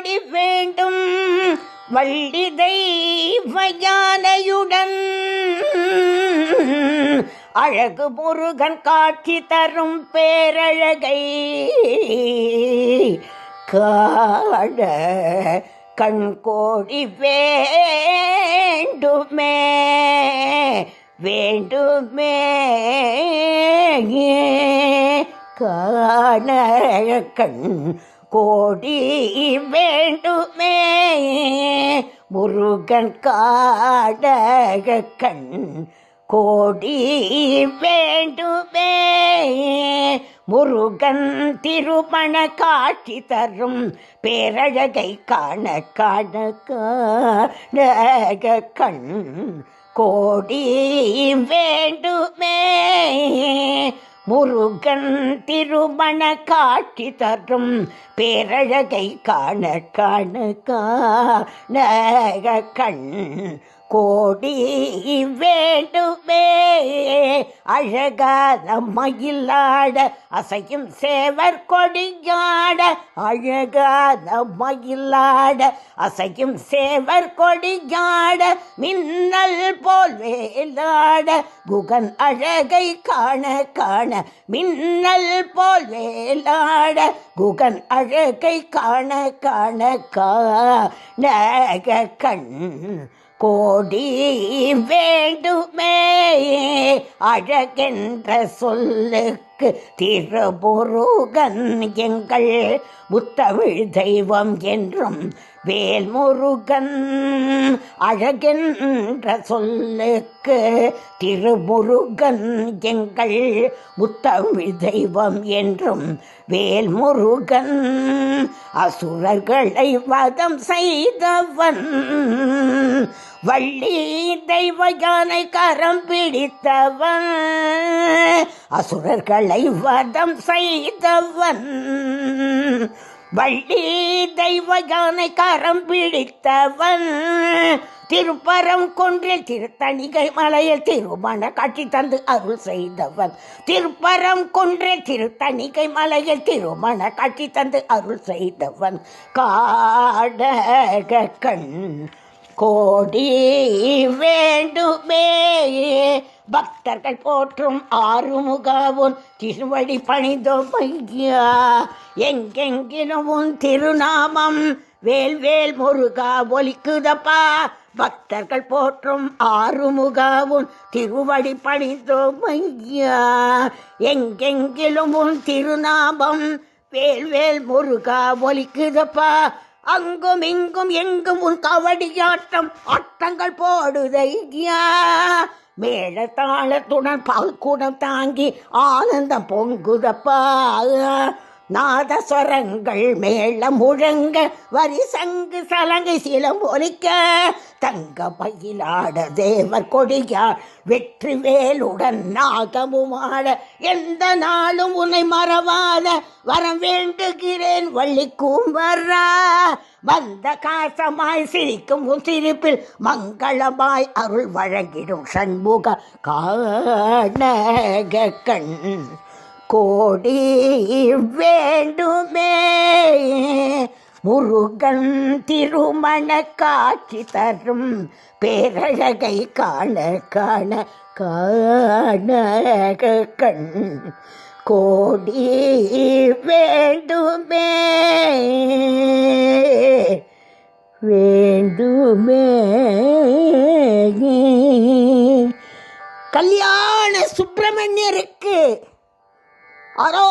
கோடி வேண்டும் வள்ளி தெய்வ யானையுடன் அழகு முருகன் காட்சி தரும் பேரழகை காண கண்கோடி வேண்டுமே வேண்டுமே காண கண் கோடி வேண்டுமே முருகன் காண கண் கோடி வேண்டுமே முருகன் திருமண காட்சி தரும் பேரழகை காண காண காண கண் கோடி வேண்டுமே முருகன் திருமண காட்சி தரும் பேரழகை காண காண காண கண் கோடி வேண்டுமே அழகான மயிலாட அசையும் சேவர் கொடியாட அழகான மயிலாட அசையும் சேவர் கொடியாட மின்னல் போல் வேலாட குகன் அழகை காண காண மின்னல் போல் வேலாட குகன் அழகை காண காண காண கண் கோடி வேண்டுமே அழகென்ற சொல்லுக்கு திருமுருகன் எங்கள் முத்தமிழ் தெய்வம் என்றும் வேல்முருகன் அழகென்ற சொல்லுக்கு திருமுருகன் எங்கள் முத்தமிழ் தெய்வம் என்றும் வேல்முருகன் அசுரர்களை வதம் செய்தவன் வள்ளி தெய்வ யானை கரம் பிடித்தவன் அசுரர்களை வதம் செய்தவன் வள்ளி தெய்வ யானை கரம் பிடித்தவன் திருப்பரம் கொன்றில் திருத்தணிகை மலையில் திருமண காட்சி தந்து அருள் செய்தவன் திருப்பரம் கொன்றில் திருத்தணிகை மலையில் திருமண காட்சி தந்து அருள் செய்தவன் காடக கண் கோடி வேண்டுமே பக்தர்கள் போற்றும் ஆறுமுகவுன் திருவடி பணிந்தோம் ஐயா எங்கெங்கிலும் உன் திருநாமம் வேல் வேல் முருகா ஒலிக்குதப்பா பக்தர்கள் போற்றும் ஆறுமுகவுன் திருவடி பணிந்தோம் ஐயா எங்கெங்கிலும் உன் திருநாமம் வேல் வேல் முருகா ஒலிக்குதப்பா அங்கும் இங்கும் எங்கும் உன் கவடியாட்டம் ஆட்டங்கள் போடுதையா மேல தாளத்துடன் பால்குடம் தாங்கி ஆனந்தம் பொங்குதப்பா நாதஸ்வரங்கள் மேள முழங்க வரி சங்கு சலங்கை சிலம்பொலிக்க தங்க பயிலாட தேவர் கொடியா வெற்றி வேலுடன் நாகமுமாட எந்த நாளும் உன்னை மறவாத வரம் வேண்டுகிறேன் வள்ளி குமரா வந்த காசமாய் சிரிக்கும் உன் சிரிப்பில் மங்களமாய் அருள் வழங்கிடும் சண்முக காணக கண் கோடி வேண்டுமே முருகன் திருமண காட்சி தரும் பேரழகை காண காண காண கண் கோடி வேண்டுமே வேண்டுமே கல்யாண சுப்பிரமணியருக்கு அரோ